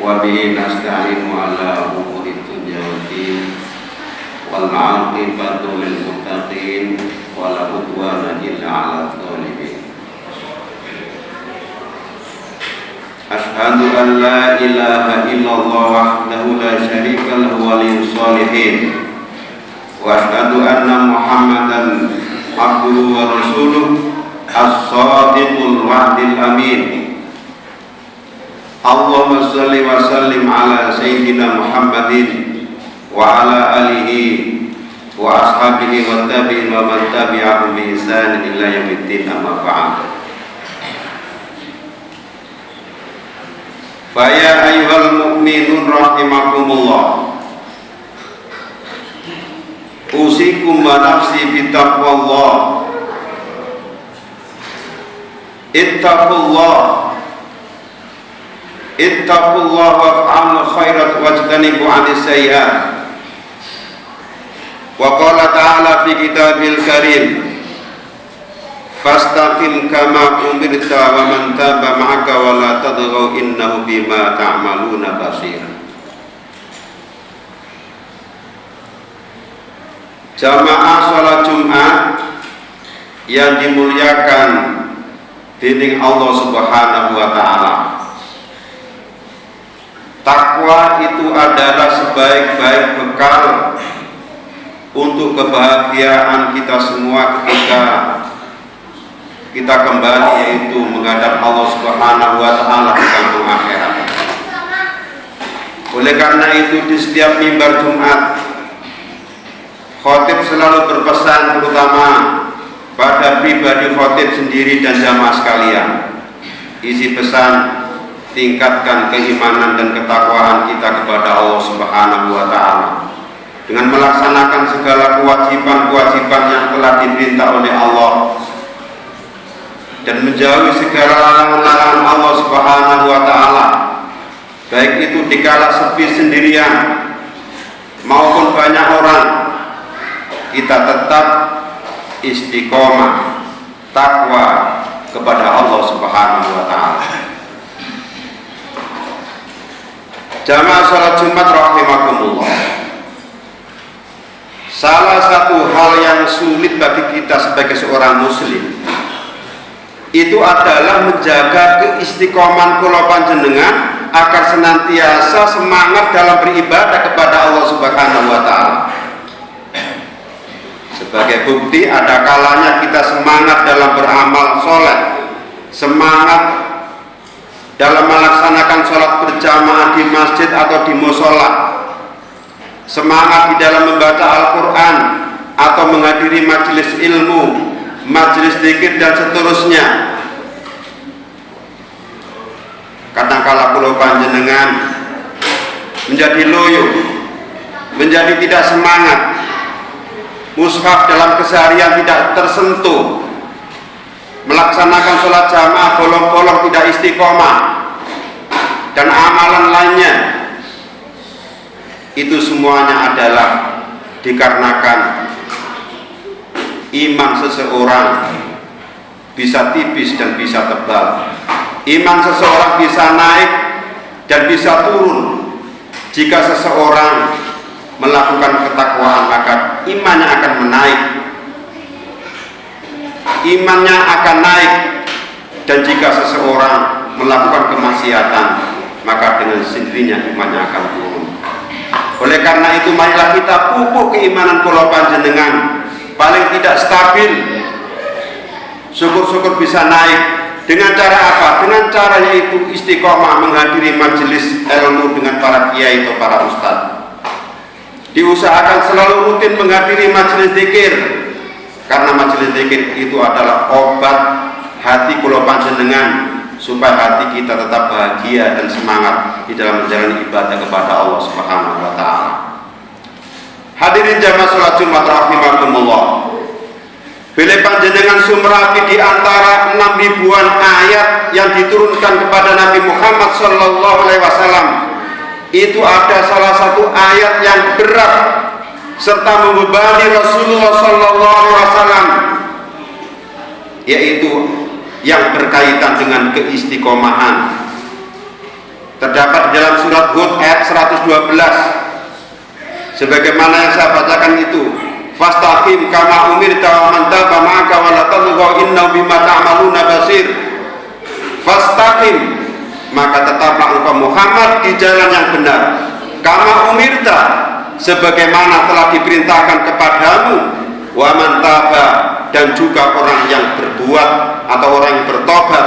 wa bihi nasta'inu ala umuri dunya waddin wal 'aqibatu lil muttaqin wa la udwana illa 'alal zalimin. Asyhadu an la ilaha illallah wahdahu la syarika lahu waliyyus shalihin wa asyhadu anna Muhammadan abduhu wa rasuluh as-sadiqul wa'dil amin. Allahumma shalli wa sallim ala sayyidina Muhammadin wa ala alihi wa ashabihi wa tabi'in wa man tabi'ahum bi ihsan ila yaumiddin, amma ba'd. Fa ya ayyuhal mu'minun rahimakumullah, usikum wa nafsi bi taqwallah. Ittaqullah waf'alul khairat wajtanibu 'anis sayyi'at. Wa qala ta'ala fi kitabil karim, fastaqim kama umirta wa man taba ma'aka wa la tadghaw innahu bima ta'maluna basir. Jamaah salat Jumat yang dimuliakan dening Allah Subhanahu wa taala. Takwa itu adalah sebaik-baik bekal untuk kebahagiaan kita semua ketika kita kembali, yaitu menghadap Allah Subhanahu wa taala di kampung akhirat. Oleh karena itu di setiap mimbar Jumat, khotib selalu berpesan, terutama pada pribadi khotib sendiri dan jamaah sekalian. Isi pesan, tingkatkan keimanan dan ketakwaan kita kepada Allah Subhanahu wa taala dengan melaksanakan segala kewajiban-kewajiban yang telah diperintah oleh Allah dan menjauhi segala larangan-larangan Allah Subhanahu wa taala, baik itu dikala sepi sendirian maupun banyak orang. Kita tetap istiqomah takwa kepada Allah Subhanahu wa taala. Jamaah salat Jumat rahimakumullah, salah satu hal yang sulit bagi kita sebagai seorang muslim itu adalah menjaga keistiqomahan kula panjenengan agar senantiasa semangat dalam beribadah kepada Allah Subhanahu wa taala. Sebagai bukti, ada kalanya kita semangat dalam beramal soleh, semangat dalam melaksanakan sholat berjamaah di masjid atau di musola, semangat di dalam membaca Al-Quran atau menghadiri majelis ilmu, majelis zikir dan seterusnya. Kadang-kala kula panjenengan menjadi loyo, menjadi tidak semangat, mushaf dalam keseharian tidak tersentuh, melaksanakan sholat jamaah bolong-bolong tidak istiqomah, dan amalan lainnya. Itu semuanya adalah dikarenakan iman seseorang bisa tipis dan bisa tebal. Iman seseorang bisa naik dan bisa turun. Jika seseorang melakukan ketakwaan, maka imannya akan menaik, imannya akan naik. Dan jika seseorang melakukan kemaksiatan, maka dengan sendirinya imannya akan turun. Oleh karena itu, marilah kita pupuk keimanan kula panjenengan, paling tidak stabil, syukur-syukur bisa naik. Dengan cara apa? Dengan cara yaitu istiqomah menghadiri majelis ilmu dengan para kiai atau para ustadz. Diusahakan selalu rutin menghadiri majelis zikir, karena majelis zikir itu adalah obat hati kula panjenengan supaya hati kita tetap bahagia dan semangat di dalam menjalani ibadah kepada Allah Subhanahu wa taala. Hadirin jamaah salat Jumat rahimakumullah, bila panjenengan sumrapi di antara 6 ribuan ayat yang diturunkan kepada Nabi Muhammad sallallahu alaihi wasallam, itu ada salah satu ayat yang berat serta membebani Rasulullah sallallahu alaihi wasallam, yaitu yang berkaitan dengan keistiqomahan. terdapat di dalam surat Hud ayat 112 sebagaimana yang saya bacakan itu, fastaqim kama umirta wa man taba ma'aka wa la tadghaw innahu bima ta'maluna basir. Fastaqim, maka tetaplah engkau Muhammad di jalan yang benar, kama umirta, sebagaimana telah diperintahkan kepadamu, wa man taba, dan juga orang yang berbuat atau orang yang bertobat,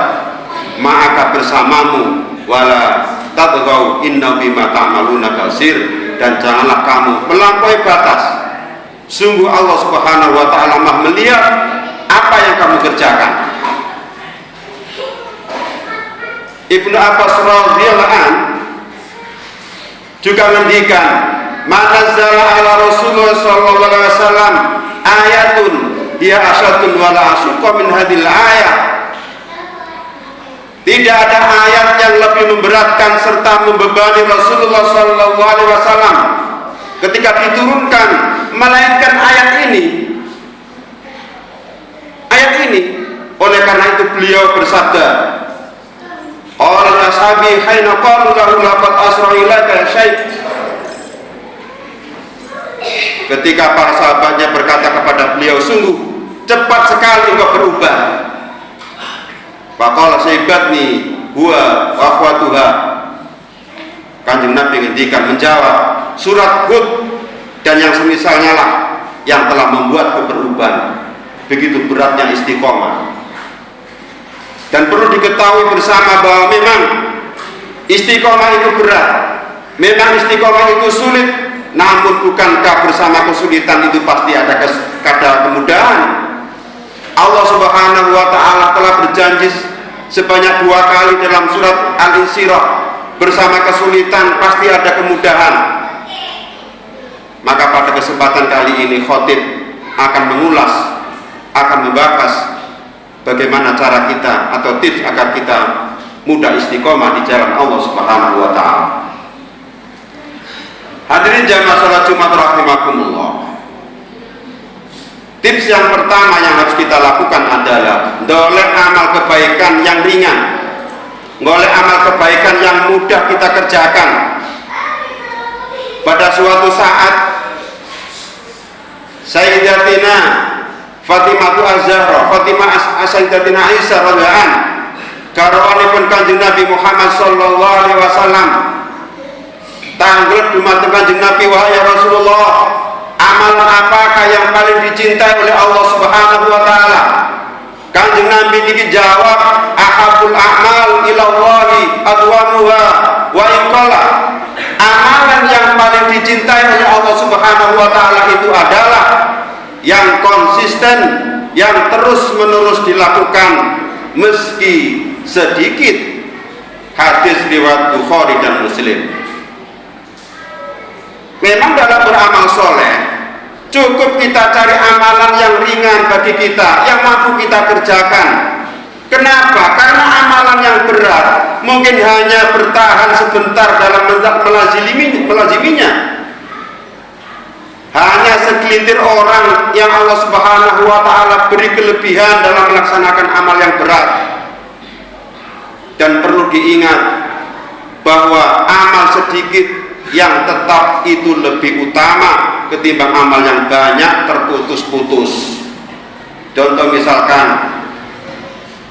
ma'aka bersamamu, wala tadghaw innahu bima ta'maluna basir, dan janganlah kamu melampaui batas, sungguh Allah Subhanahu wa ta'ala Maha melihat apa yang kamu kerjakan. Ibnu Abbas radhiyallahu an juga menghentikan, "Manazzala ala Rasulullah sallallahu alaihi wasallam ayatun hiya asyadun wala asqa min hadhil ayat." Tidak ada ayat yang lebih memberatkan serta membebani Rasulullah sallallahu alaihi wasallam ketika diturunkan melainkan ayat ini. Ayat ini, oleh karena itu beliau bersabda, "Qala ashabi haina qalu lahu laqad asra ilaika syai'." Ketika para sahabatnya berkata kepada beliau, "Sungguh cepat sekali engkau berubah." Faqala sayyibatni huwa wa akhwatuha. Kanjeng Nabi ngendikan, menjawab, surat Hud dan yang semisalnya lah yang telah membuatku berubah. Begitu beratnya istiqomah. Dan perlu diketahui bersama bahwa memang istiqomah itu berat, memang istiqomah itu sulit, namun bukankah bersama kesulitan itu pasti ada kemudahan? Allah Subhanahu wa ta'ala telah berjanji sebanyak 2 kali dalam surat Al-Insyirah, bersama kesulitan pasti ada kemudahan. Maka pada kesempatan kali ini khotib akan mengulas, akan membahas bagaimana cara kita atau tips agar kita mudah istiqomah di jalan Allah Subhanahu wa ta'ala. Hadirin jamaah salat Jumat rahimakumullah. Tips yang pertama yang harus kita lakukan adalah golek amal kebaikan yang ringan, golek amal kebaikan yang mudah kita kerjakan. Pada suatu saat Sayyidatina Fatimah Az-Zahra, Fatimah Sayyidatina Aisyah radhiyallahu anha, garwanipun Kanjeng Nabi Muhammad sallallahu alaihi wasallam, tanggel dumateng Kanjeng Nabi, wahai Rasulullah, amalan apakah yang paling dicintai oleh Allah Subhanahu wa ta'ala? Kanjeng Nabi ini jawab, ahabul a'mal ilallahi adwamuha wa inqala. Amalan yang paling dicintai oleh Allah Subhanahu wa ta'ala itu adalah yang konsisten, yang terus menerus dilakukan meski sedikit. Hadis riwayat Bukhari dan Muslim. Memang dalam beramal soleh cukup kita cari amalan yang ringan bagi kita, yang mampu kita kerjakan. Kenapa? Karena amalan yang berat mungkin hanya bertahan sebentar dalam melaziminya. Hanya segelintir orang yang Allah Subhanahu wa ta'ala beri kelebihan dalam melaksanakan amal yang berat. Dan perlu diingat bahwa amal sedikit yang tetap itu lebih utama ketimbang amal yang banyak terputus-putus. Contoh misalkan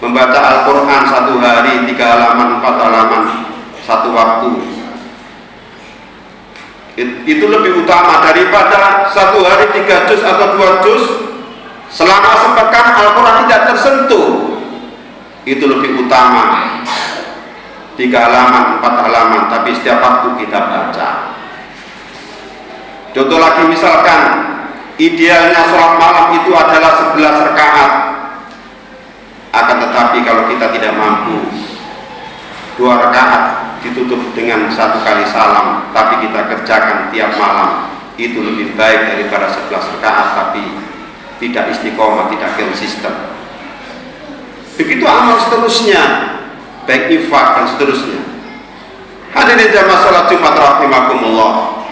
membaca Al-Quran 1 hari 3 halaman 4 halaman satu waktu, itu lebih utama daripada 1 hari 3 juz atau 2 juz selama sepekan Al-Quran tidak tersentuh. Itu lebih utama 3 halaman 4 halaman tapi setiap waktu kita baca. Contoh lagi misalkan idealnya sholat malam itu adalah 11 rakaat. Akan tetapi kalau kita tidak mampu 2 rakaat ditutup dengan 1 kali salam tapi kita kerjakan tiap malam, itu lebih baik daripada 11 rakaat tapi tidak istiqomah, tidak konsisten. Begitu amal seterusnya, baik infak dan seterusnya. Hadirin jamaah salat Jumat rahimakumullah.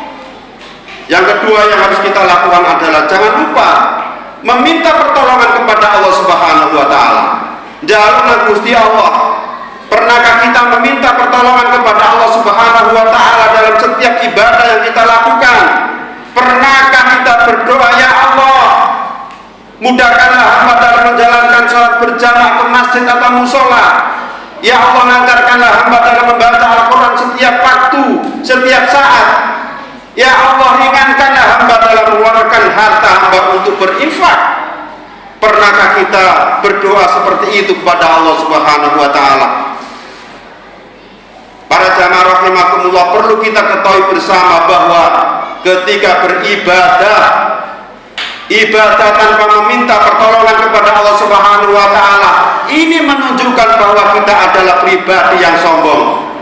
Yang kedua yang harus kita lakukan adalah jangan lupa meminta pertolongan kepada Allah Subhanahu wa ta'ala. Jalurlah Gusti Allah, Pernahkah kita meminta pertolongan kepada Allah Subhanahu wa Ta'ala dalam setiap ibadah yang kita lakukan? Pernahkah kita berdoa, ya Allah, mudahkanlah hamba dalam menjalankan sholat berjamaah ke masjid atau musola. Ya Allah, lancarkanlah hamba dalam membaca Al-Quran setiap waktu, setiap saat. Ya Allah, ringankanlah hamba dalam mengeluarkan harta hamba untuk berinfak. Pernahkah kita berdoa seperti itu kepada Allah Subhanahu wa Ta'ala? Para jamaah rahimakumullah, perlu kita ketahui bersama bahwa ketika beribadah, ibadah tanpa meminta pertolongan kepada Allah Subhanahu wa Ta'ala, ini menunjukkan bahwa kita adalah pribadi yang sombong.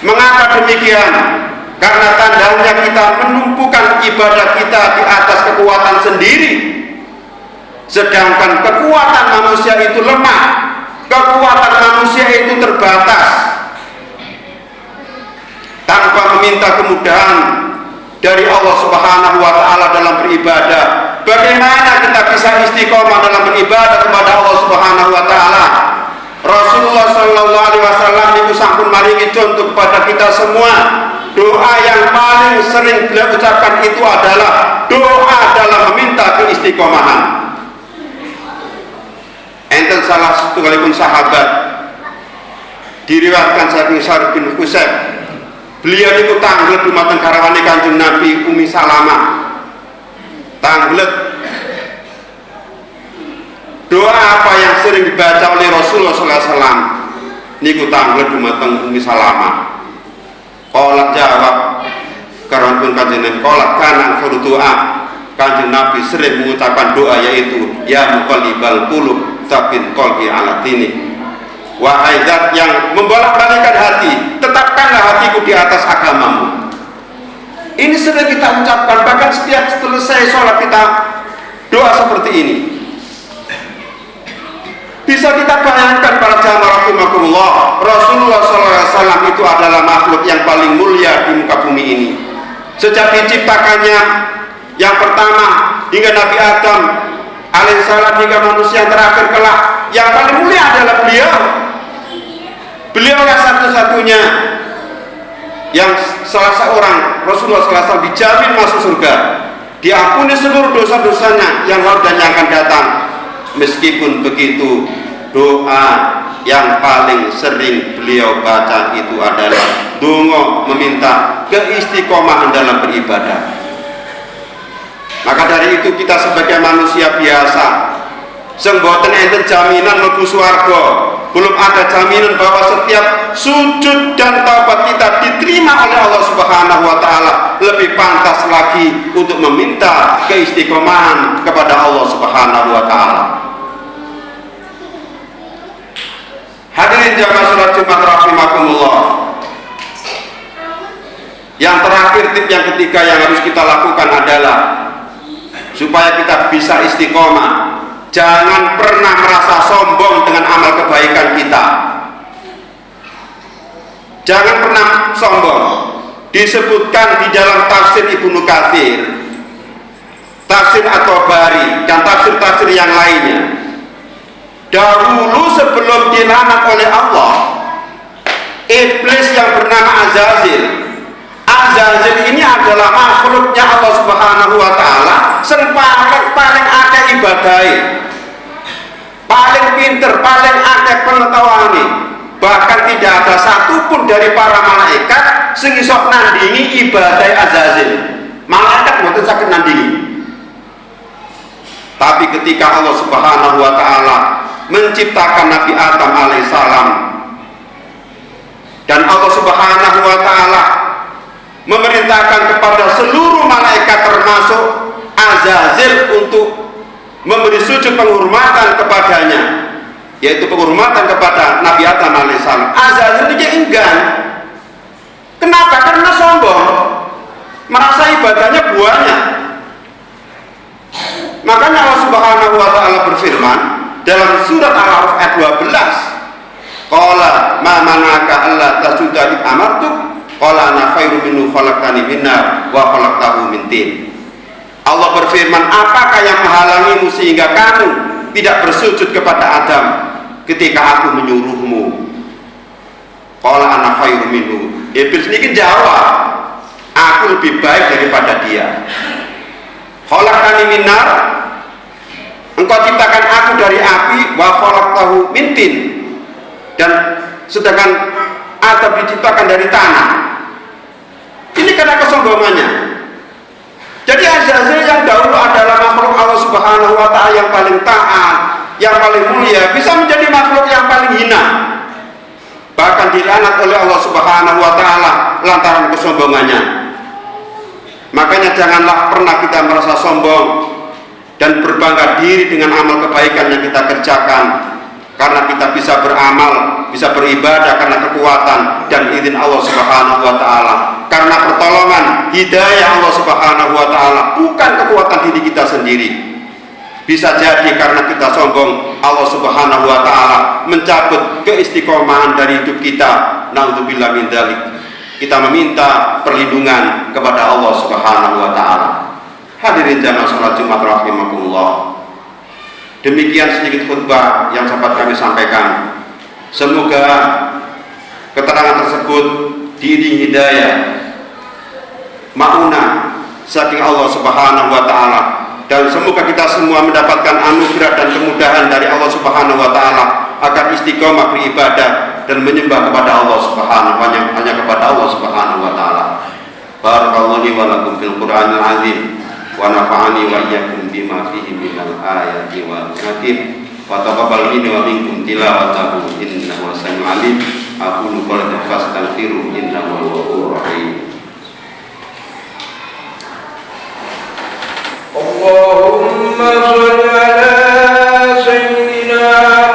Mengapa demikian? Karena tandanya kita menumpukan ibadah kita di atas kekuatan sendiri, sedangkan kekuatan manusia itu lemah, kekuatan manusia itu terbatas. Tanpa meminta kemudahan dari Allah Subhanahu wa Ta'ala dalam beribadah, bagaimana kita bisa istiqomah dalam beribadah kepada Allah Subhanahu wa Ta'ala? Rasulullah sallallahu alaihi wasallam niku sampun maringi contoh kepada kita semua. Doa yang paling sering beliau ucapkan itu adalah doa dalam meminta keistiqomahan. Enten salah satu kali sahabat diriwayatkan saking Syarif bin Husain, beliau itu tanglet dumateng garwane Kanjeng Nabi Ummi Salamah. Tanglet. Doa apa yang sering dibaca oleh Rasulullah SAW? Niku tanglet dumateng Ummi Salamah. Qala jawab karanipun Kanjeng Nabi, qala kana doa. Kanjeng Nabi sering mengucapkan doa yaitu ya muqallibal qulub tsabbit qalbi ala dini. Wahai zat yang membolak-balikkan hati, tetapkanlah hatiku di atas agamamu. Ini sering kita ucapkan, bahkan setiap selesai sholat kita doa seperti ini. Bisa kita bayangkan para jamaah rahimakumullah, Rasulullah SAW itu adalah makhluk yang paling mulia di muka bumi ini. Sejak diciptakannya yang pertama hingga Nabi Adam alaihissalam hingga manusia yang terakhir kelak, yang paling mulia adalah beliau. Beliaulah satu-satunya yang salah seorang Rasulullah SAW dijamin masuk surga, diampuni seluruh dosa-dosanya yang lalu dan yang akan datang. Meskipun begitu, doa yang paling sering beliau baca itu adalah donga meminta keistiqomahan dalam beribadah. Maka dari itu kita sebagai manusia biasa, sing boten enten jaminan mlebu swarga, belum ada jaminan bahwa setiap sujud dan taubat kita diterima oleh Allah Subhanahu wa Ta'ala, lebih pantas lagi untuk meminta keistiqomahan kepada Allah Subhanahu wa Ta'ala. Hadirin jamaah salat Jumat rahimakumullah. Yang terakhir, tip yang ketiga yang harus kita lakukan adalah supaya kita bisa istiqomah, jangan pernah merasa sombong dengan amal kebaikan kita. Jangan pernah sombong. Disebutkan di dalam tafsir Ibnu Katsir, tafsir At-Tabari, dan tafsir-tafsir yang lainnya, dahulu sebelum dilaknat oleh Allah, iblis yang bernama Azazil. Azazil ini adalah makhluknya Allah Subhanahu wa Ta'ala, paling akeh ibadahi, paling pinter, paling akeh pengetahuane. Bahkan tidak ada satupun dari para malaikat sing iso nandingi ibadah Azazil. Malaikat mboten saged nandingi. Tapi ketika Allah Subhanahu wa Ta'ala menciptakan Nabi Adam alaihissalam, dan Allah Subhanahu wa Ta'ala memerintahkan kepada seluruh malaikat termasuk Azazil untuk memberi sujud penghormatan kepadanya, yaitu penghormatan kepada Nabi Adam alaihissalam. Azazil ini enggan. Kenapa? Karena sombong, merasa ibadahnya banyak. Makanya Allah Subhanahu wa Ta'ala berfirman dalam surat Al-A'raf ayat 12, qala ma manaka alla tasjuda id amartuk qala ana khairu minhu khalaqtani min nar wa khalaqtahu min tin. Allah berfirman, apakah yang menghalangimu sehingga kamu tidak bersujud kepada Adam ketika aku menyuruhmu? Qala ana khairum minhu. Iblis niki jawab, aku lebih baik daripada dia. Khalaqtani min nar, engkau ciptakan aku dari api, wa khalaqtahu min tin, dan sedangkan Adam diciptakan dari tanah. Ini karena kesombongannya. Jadi Azazil yang dahulu adalah makhluk Allah Subhanahu wa ta'ala yang paling taat, yang paling mulia, bisa menjadi makhluk yang paling hina, bahkan dilaknat oleh Allah Subhanahu wa ta'ala lantaran kesombongannya. Makanya janganlah pernah kita merasa sombong dan berbangga diri dengan amal kebaikan yang kita kerjakan, karena kita bisa beramal, bisa beribadah karena kekuatan dan izin Allah Subhanahu wa ta'ala, karena pertolongan hidayah Allah Subhanahu wa ta'ala, bukan kekuatan diri kita sendiri. Bisa jadi karena kita sombong, Allah Subhanahu wa ta'ala mencabut keistiqomahan dari hidup kita. Naudzubillah min dzalik. Kita meminta perlindungan kepada Allah Subhanahu wa ta'ala. Hadirin jamaah salat Jumat rahimakumullah. Demikian sedikit khutbah yang sempat kami sampaikan. Semoga keterangan tersebut diiringi hidayah, maunah saking Allah Subhanahu wa ta'ala, dan semoga kita semua mendapatkan anugerah dan kemudahan dari Allah Subhanahu wa ta'ala agar istiqomah beribadah dan menyembah kepada Allah Subhanahu hanya kepada Allah Subhanahu wa ta'ala. Barakallahu li wa lakum fil Qur'anil azim wa nafa'ani wa iyyakum bima fihi minal ayati wal hakim wa taqabbal minni wa minkum tilawatahu innahu samiul alim. Aqulu qawlan fastaghfiru innahu huwal ghafurur rahim. Allahumma shalli ala sayyidina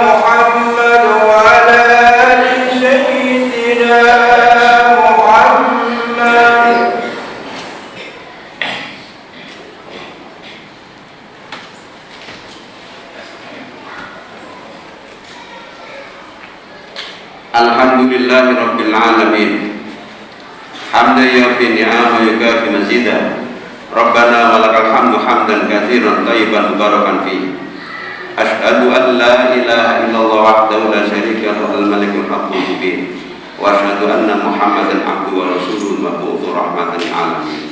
Muhammad wa ala ali sayyidina Muhammad. Alhamdulillahi rabbil alamin. Hamdan yafi ni'ama yukafi mazidah. Rabbana walakal hamdu hamdan katsiran thayyiban mubarakan fi. Asyhadu an la ilaha illallah wahdahu la syarika lahu al-malikul haqqul mubin. Wa asyhadu anna Muhammadan abduhu wa rasuluhu mab'utsu rahmatan lil alamin.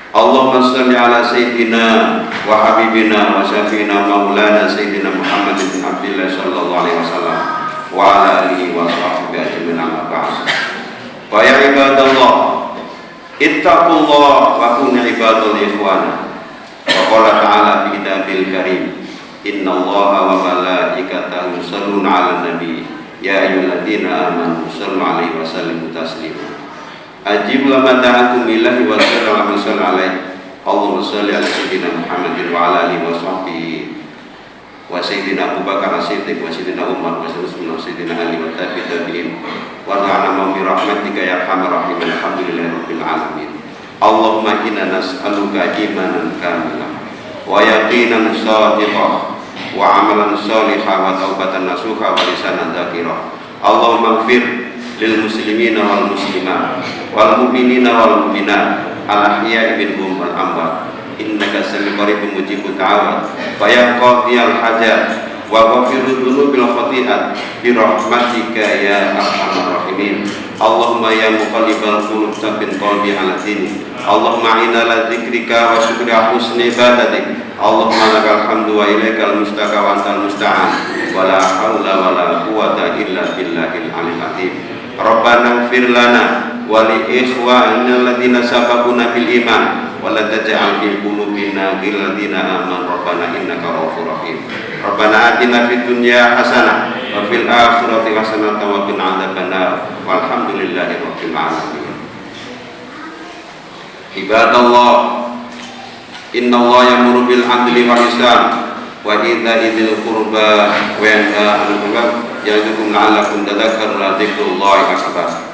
Allahumma shalli ala sayyidina wa habibina wa syafiina maulana sayyidina Muhammad bin Abdillah sallallahu alaihi wasallam wa ala alihi wa sahbihi ajmain amma ba'd. Wa ya ibadallah, ittaqullah wa kunu ibadul ikhwana. Wa qala ta'ala fi kitabil karim, innallaha wa malaikatahu yusholluna 'alan nabi ya ayyuhalladzina amanu shallu 'alaihi wa sallimu taslima. Ajib lama da'akum ilahi wa sallallahu alaihi. Allahumma shalli ala sayyidina Muhammadin wa ala alihi wa sahbihi wa sayyidina Abu Bakar as-Siddiq wa sayyidina Umar wa sayyidina Ali wa tabi'in wa ta'ala bi rahmatika ya arhamar rahimin. Alhamdulillahi rabbil alamin. Allahumma inna nas'aluka imanan kamilan wa yaqinan shadiqan wa amalan shalihan wa taubatan nasuha wa lisanan dzakira. Allahumma ighfir lil muslimina wal muslimat wal mu'minina wal mu'minat al ahya'i minhum wal amwat innaka sami'un qaribun mujibud da'awat wa ya qadhiyal hajat wa ghafirud dzunubil khati'at bi rahmatika ya arhamar rahimin. Allahumma ya muqallibal qulub tsabbit qalbi ala dinik. Allahumma inna ala dzikrika wa syukrika husni ibadatik. Allahumma lakal hamdu wa ilaikal mustaka wa antal musta'an wa la haula wa la quwwata illa billahil aliyyil azim. Rabbana ighfir lana wa li ikhwanina alladziina sabaquna bil iman wa la taj'al fi qulubina ghillan ladzina amanu rabbana innaka ghafurur rahim. Rabbana atina fid dunya hasanah wa fil akhirati hasanah wa qina adzabannar. Walhamdulillahi rabbil alamin. Ibadallah, innallaha ya'muru bil 'adli wal ihsan wa ita'i dzil qurba wa yanha 'anil munkar ya'idzukum la'allakum tadhakkarun. Dzikrullahi akbar.